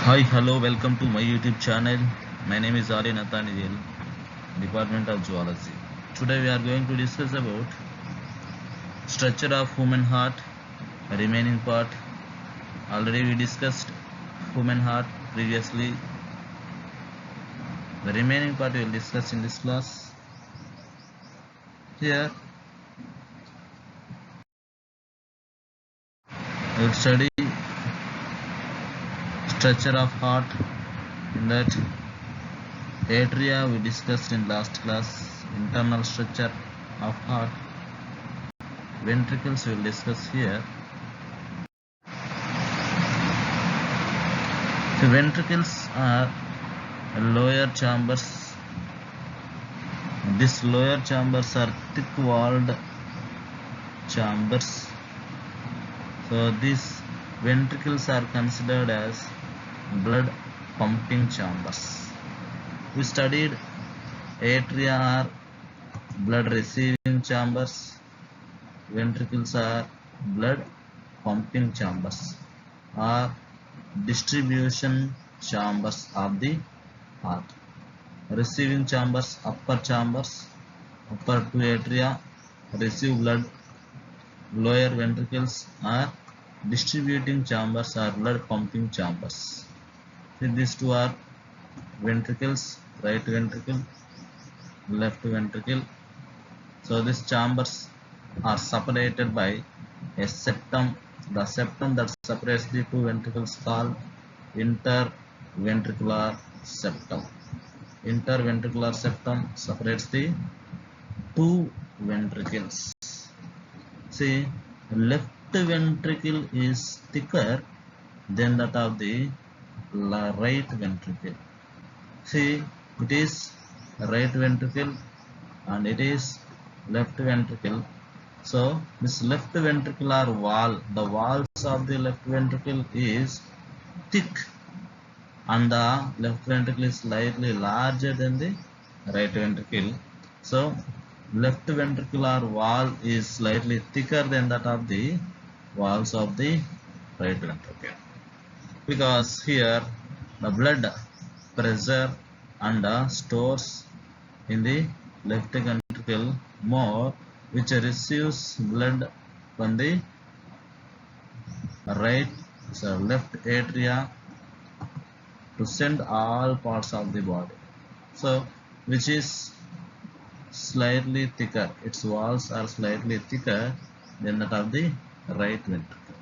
Hi, hello, welcome to my YouTube channel. My name is Ari Nathaniel, Department of Zoology. Today we are going to discuss about structure of human heart, remaining part. Already we discussed human heart previously. The remaining part we will discuss in this class. Here we will study structure of heart. In that atria we discussed in last class, internal structure of heart. Ventricles we will discuss here. The ventricles are lower chambers. These lower chambers are thick-walled chambers. So these ventricles are considered as blood pumping chambers. We studied atria are blood receiving chambers. Ventricles are blood pumping chambers or distribution chambers of the heart. Receiving chambers, upper two atria receive blood. Lower ventricles are distributing chambers or blood pumping chambers. See, these two are ventricles, right ventricle, left ventricle. So these chambers are separated by a septum. The septum that separates the two ventricles called interventricular septum. Interventricular septum separates the two ventricles. See, left ventricle is thicker than that of the right ventricle. See, it is right ventricle and it is left ventricle. So this left ventricular wall, the walls of the left ventricle is thick and the left ventricle is slightly larger than the right ventricle. So left ventricular wall is slightly thicker than that of the walls of the right ventricle, because here the blood pressure and stores in the left ventricle more, which receives blood from the left atria to send all parts of the body. So which is slightly thicker, its walls are slightly thicker than that of the right ventricle.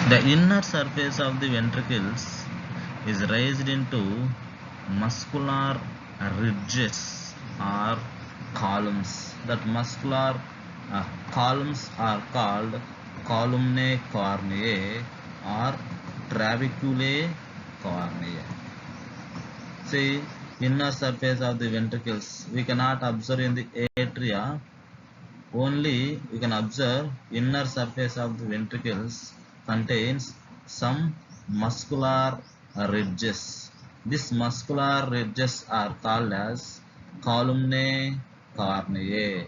The inner surface of the ventricles is raised into muscular ridges or columns. That muscular columns are called columnae corneae or trabeculae corneae. See, inner surface of the ventricles we cannot observe in the atria. Only we can observe inner surface of the ventricles contains some muscular ridges. These muscular ridges are called as columnae corneae.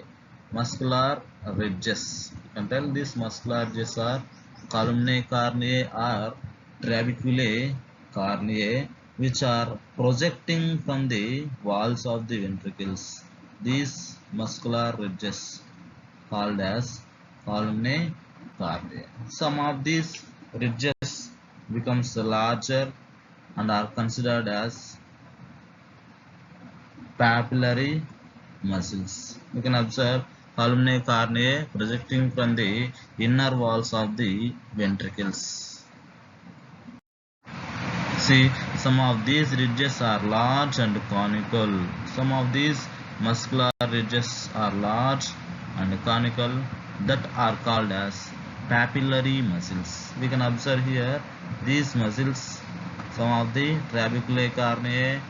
Muscular ridges. You can tell these muscular ridges are columnae corneae or trabeculae corneae, which are projecting from the walls of the ventricles. These muscular ridges called as columnae corneae. Some of these ridges becomes larger and are considered as papillary muscles. You can observe columnae corneae projecting from the inner walls of the ventricles. See, some of these ridges are large and conical. Some of these muscular ridges are large and conical, that are called as papillary muscles. We can observe here these muscles. Some of the trabeculae corneae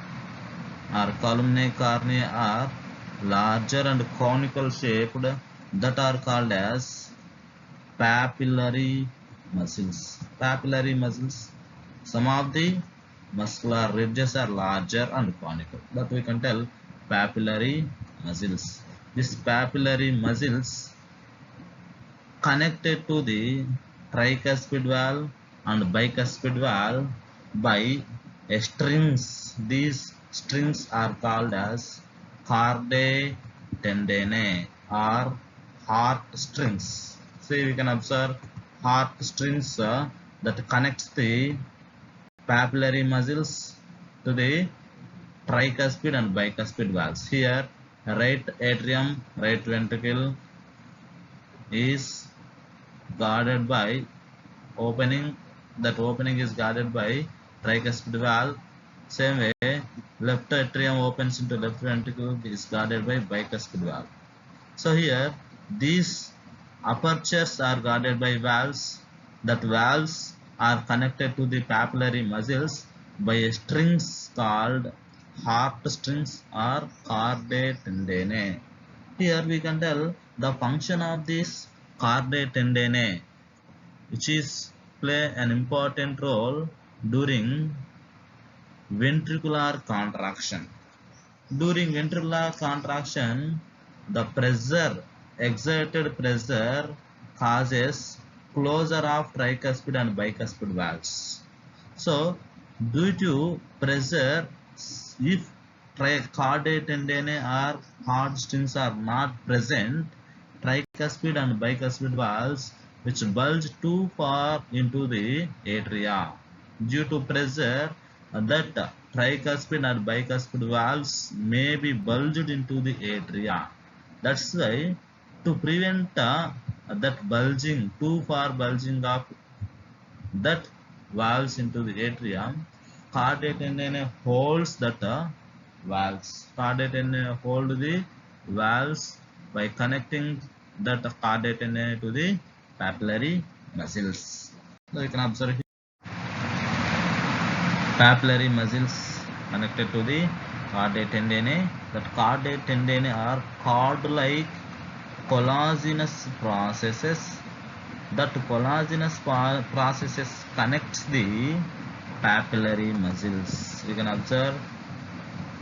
or columnae corneae are larger and conical shaped, that are called as papillary muscles. Papillary muscles. Some of the muscular ridges are larger and conical, that we can tell papillary muscles. These papillary muscles connected to the tricuspid valve and bicuspid valve by a strings. These strings are called as chordae tendineae or heart strings. See, we can observe heart strings that connects the papillary muscles to the tricuspid and bicuspid valves. Here, right atrium, right ventricle is guarded by opening. That opening is guarded by tricuspid valve. Same way, left atrium opens into left ventricle is guarded by bicuspid valve. So here, these apertures are guarded by valves. That valves are connected to the papillary muscles by strings called heart strings or chordae tendineae. Here we can tell the function of this chordae tendineae, which is play an important role during ventricular contraction. During ventricular contraction, the pressure, exerted pressure, causes closure of tricuspid and bicuspid valves. So, due to pressure, if chordae tendineae or heart strings are not present, tricuspid and bicuspid valves which bulge too far into the atria. Due to pressure, that tricuspid and bicuspid valves may be bulged into the atria. That's why, to prevent that bulging, too far bulging of that valves into the atrium, chordae tendineae holds that valves. Chordae tendineae hold the valves by connecting that chordae tendineae to the papillary muscles. So you can observe here, papillary muscles connected to the chordae tendineae. That chordae tendineae are cord-like collagenous processes. That collagenous processes connects the papillary muscles. You can observe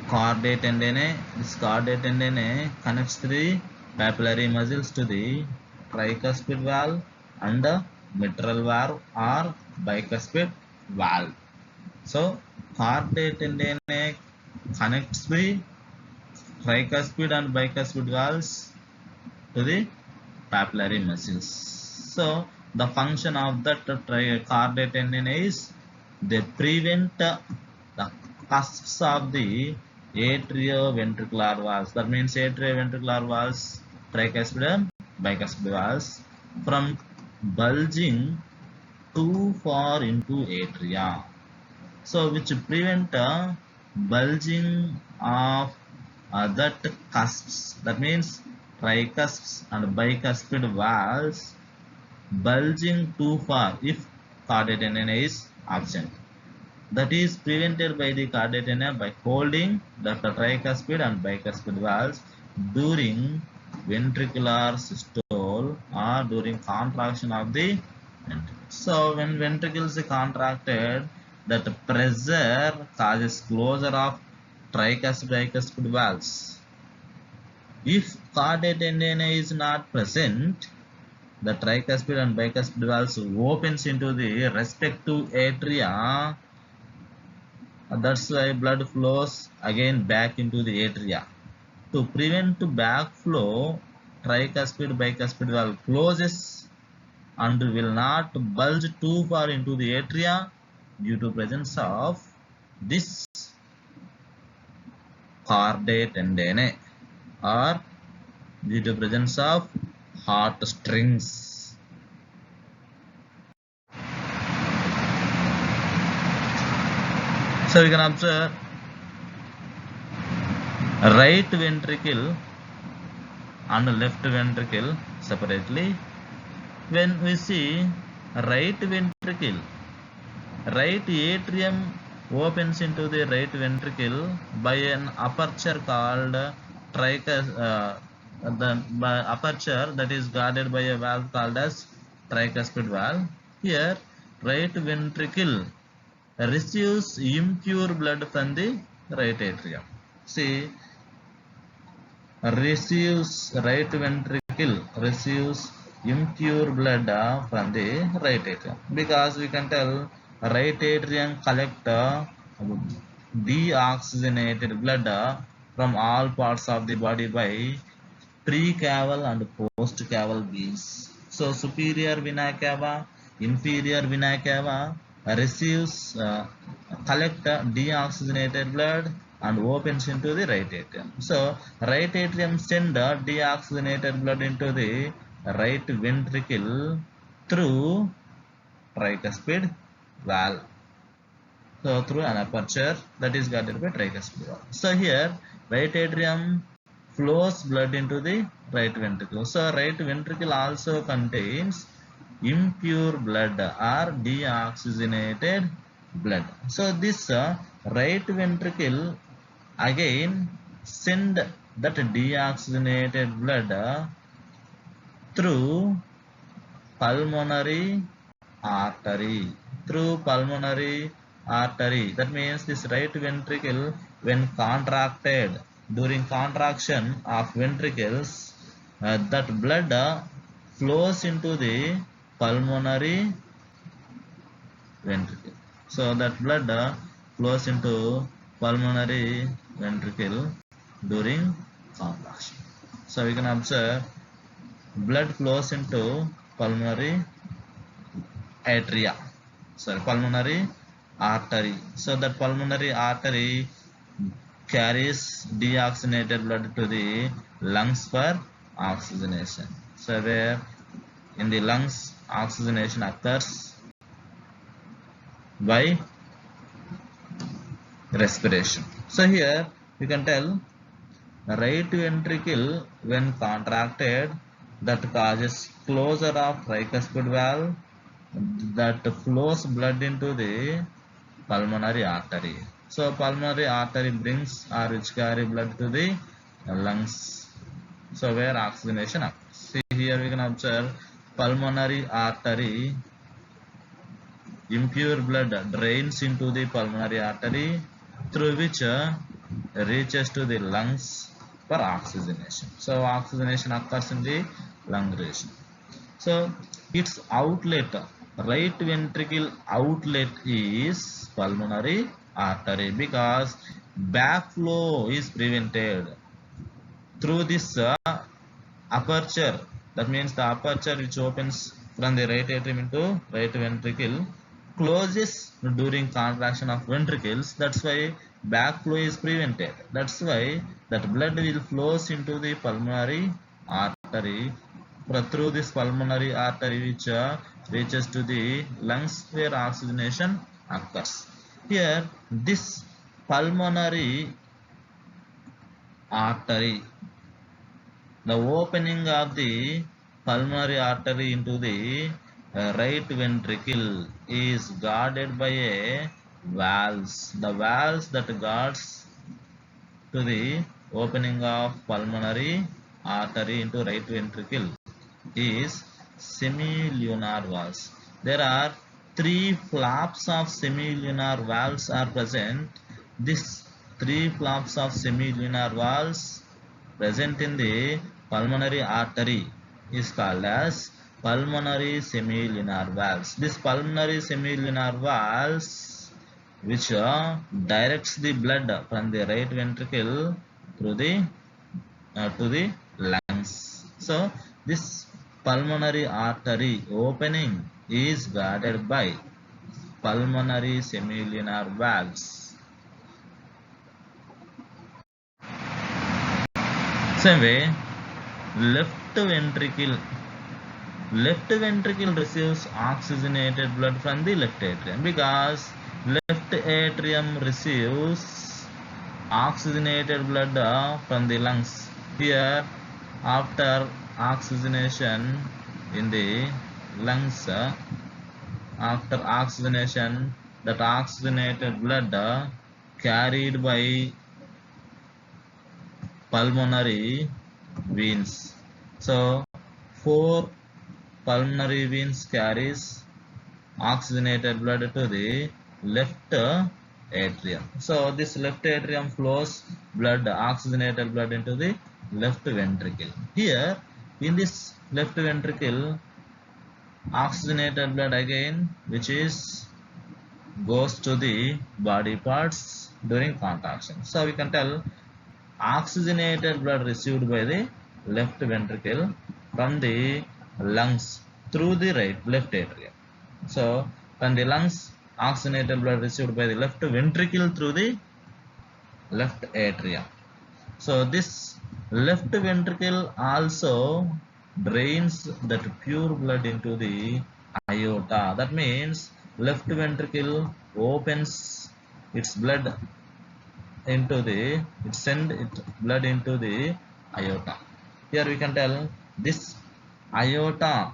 chordae tendineae. This chordae tendineae connects the papillary muscles to the tricuspid valve and the mitral valve or bicuspid valve. So, chordae tendineae connects the tricuspid and bicuspid valves to the papillary muscles. So, the function of that chordae tendineae is they prevent the cusps of the atrioventricular valves. That means atrioventricular valves, tricuspid and bicuspid valves from bulging too far into atria. So, which prevent bulging of that cusps. That means tricusps and bicuspid valves bulging too far if chordae tendineae is absent. That is prevented by the chordae tendineae by holding the tricuspid and bicuspid valves during ventricular systole or during contraction of the ventricle. So when ventricles are contracted, that pressure causes closure of tricuspid bicuspid valves. If chordae tendineae is not present, the tricuspid and bicuspid valves opens into the respective atria. That's why blood flows again back into the atria. To prevent backflow, tricuspid bicuspid valve closes and will not bulge too far into the atria due to presence of this chordae tendineae or due to presence of heart strings. So we can observe right ventricle and left ventricle separately. When we see right ventricle, right atrium opens into the right ventricle by an aperture called the aperture that is guarded by a valve called as tricuspid valve. Here, right ventricle receives impure blood from the right atrium. See, right ventricle receives impure blood from the right atrium, because we can tell right atrium collect deoxygenated blood from all parts of the body by precaval and postcaval veins. So superior vena cava, inferior vena cava receives collect deoxygenated blood and opens into the right atrium. So right atrium send deoxygenated blood into the right ventricle through tricuspid valve. So through an aperture that is guarded by tricuspid valve. So here right atrium flows blood into the right ventricle. So right ventricle also contains impure blood or deoxygenated blood. So this right ventricle again send that deoxygenated blood through pulmonary artery. Through pulmonary artery. That means this right ventricle, when contracted, during contraction of ventricles, that blood flows into the pulmonary ventricle. So that blood flows into pulmonary ventricle during contraction. So we can observe blood flows into pulmonary pulmonary artery. So that pulmonary artery carries deoxygenated blood to the lungs for oxygenation. So where in the lungs oxygenation occurs by respiration. So here you can tell right ventricle when contracted, that causes closure of tricuspid valve, that flows blood into the pulmonary artery. So pulmonary artery brings or which carry blood to the lungs. So where oxygenation occurs. See here we can observe pulmonary artery, impure blood drains into the pulmonary artery through which reaches to the lungs for oxygenation. So oxygenation occurs in the lung region. So its outlet, right ventricle outlet is pulmonary artery, because backflow is prevented through this aperture. That means the aperture which opens from the right atrium into right ventricle closes during contraction of ventricles. That's why backflow is prevented. That's why that blood will flows into the pulmonary artery through this pulmonary artery, which reaches to the lungs where oxygenation occurs. Here this pulmonary artery, the opening of the pulmonary artery into the right ventricle is guarded by a valves. The valves that guards to the opening of pulmonary artery into right ventricle is semilunar valves. There are 3 flaps of semilunar valves are present. These 3 flaps of semilunar valves present in the pulmonary artery is called as pulmonary semilunar valves. This pulmonary semilunar valves which directs the blood from the right ventricle through the to the lungs. So this pulmonary artery opening is guarded by pulmonary semilunar valves. Same way, left ventricle receives oxygenated blood from the left atrium, because left atrium receives oxygenated blood from the lungs. Here after oxygenation in the lungs, after oxygenation, that oxygenated blood carried by pulmonary veins. So 4 pulmonary veins carries oxygenated blood to the left atrium. So this left atrium flows blood, oxygenated blood into the left ventricle. Here in this left ventricle oxygenated blood again, which is goes to the body parts during contraction. So we can tell oxygenated blood received by the left ventricle from the lungs through the left atrium. So from the lungs, oxygenated blood received by the left ventricle through the left atrium. So this left ventricle also drains that pure blood into the aorta. That means left ventricle opens its blood into the blood into the aorta. Here we can tell this aorta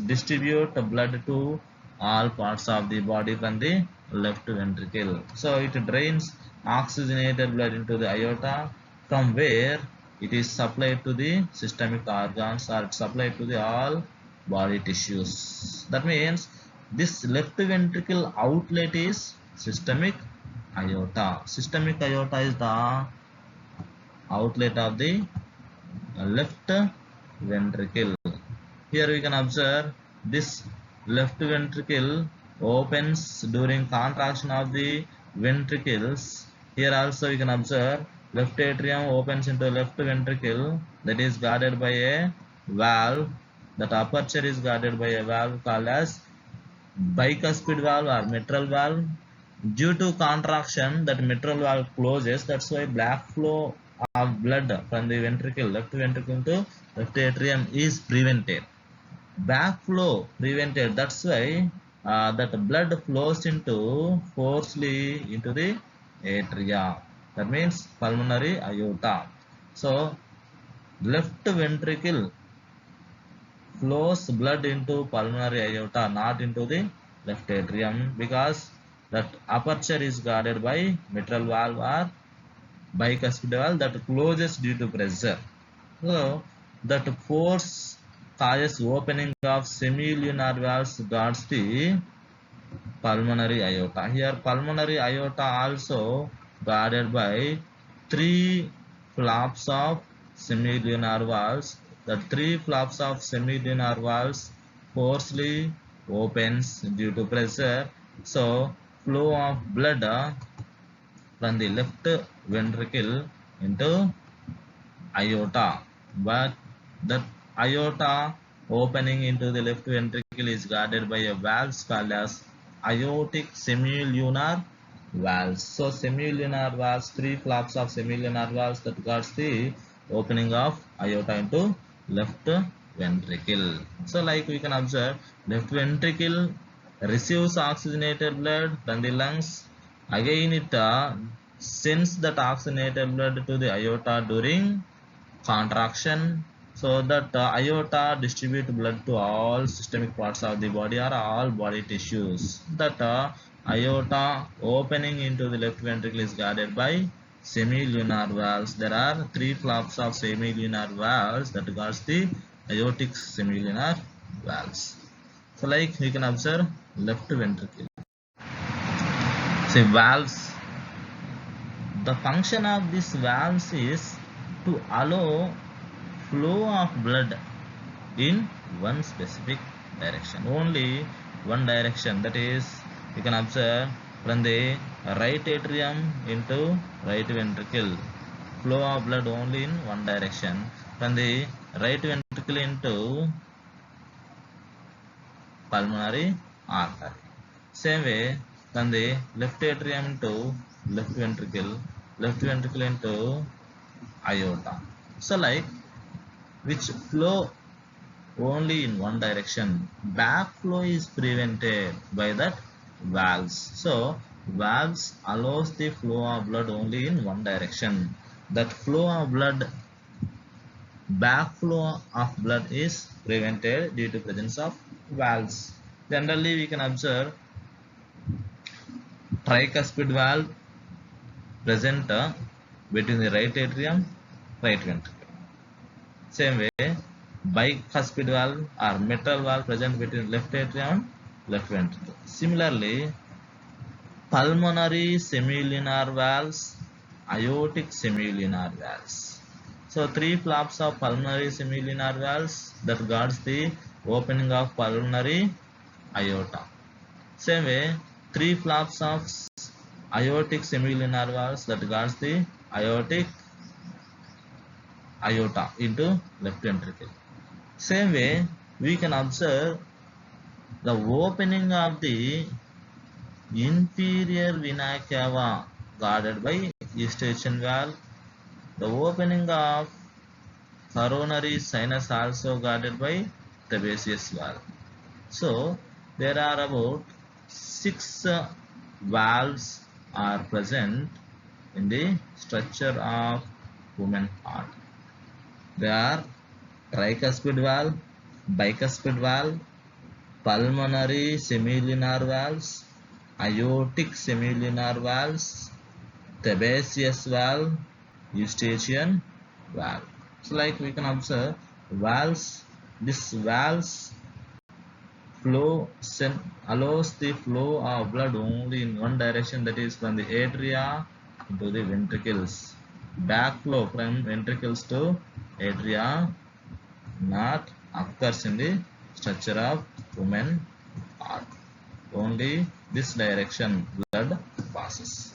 distribute blood to all parts of the body from the left ventricle. So it drains oxygenated blood into the aorta, from where it is supplied to the systemic organs or supplied to the all body tissues. That means this left ventricle outlet is systemic aorta. Systemic aorta is the outlet of the left ventricle. Here we can observe this left ventricle opens during contraction of the ventricles. Here also we can observe left atrium opens into left ventricle, that is guarded by a valve. That aperture is guarded by a valve called as bicuspid valve or mitral valve. Due to contraction, that mitral valve closes. That's why black flow of blood from the ventricle, left ventricle to left atrium is prevented. Backflow prevented. That's why that blood flows into forcefully into the atria. That means pulmonary aorta. So left ventricle flows blood into pulmonary aorta, not into the left atrium, because that aperture is guarded by mitral valve or bicuspid valve that closes due to pressure. So that force causes opening of semilunar valves guards the pulmonary aorta. Here pulmonary aorta also guarded by three flaps of semilunar valves. The three flaps of semilunar valves forcefully opens due to pressure. So flow of blood from the left ventricle into aorta, but that aorta opening into the left ventricle is guarded by a valve called as aortic semilunar valves. So semilunar valves, three flaps of semilunar valves that guards the opening of aorta into left ventricle. So like we can observe, left ventricle receives oxygenated blood from the lungs. Again it sends that oxygenated blood to the aorta during contraction, so that aorta distribute blood to all systemic parts of the body or all body tissues. That aorta opening into the left ventricle is guarded by semilunar valves. There are three flaps of semilunar valves that guards the aortic semilunar valves. So like we can observe left ventricle. Say valves. The function of these valves is to allow flow of blood in one specific direction, only one direction. That is, you can observe from the right atrium into right ventricle, flow of blood only in one direction. From the right ventricle into pulmonary artery. Same way, from the left atrium to left ventricle into aorta. So like, which flow only in one direction, backflow is prevented by that valves. So valves allows the flow of blood only in one direction. That flow of blood, backflow of blood is prevented due to presence of valves. Generally we can observe tricuspid valve present between the right atrium, right ventricle. Same way, bicuspid valve or mitral valve present between left atrium, left ventricle. Similarly, pulmonary semilunar valves, aortic semilunar valves. So 3 flaps of pulmonary semilunar valves that guards the opening of pulmonary aorta. Same way, 3 flaps of aortic semilunar valves that guards the aortic aorta into left ventricle. Same way, we can observe the opening of the inferior vena cava guarded by eustachian valve. The opening of coronary sinus also guarded by trapezius valve. So there are about 6 valves are present in the structure of human heart. They are tricuspid valve, bicuspid valve, pulmonary semilunar valves, aortic semilunar valves, trapezius valve, eustachian valve. So like we can observe valves, this valves allows the flow of blood only in one direction, that is from the atria into the ventricles. Backflow from ventricles to atria not occurs in the structure of human heart. Only this direction blood passes.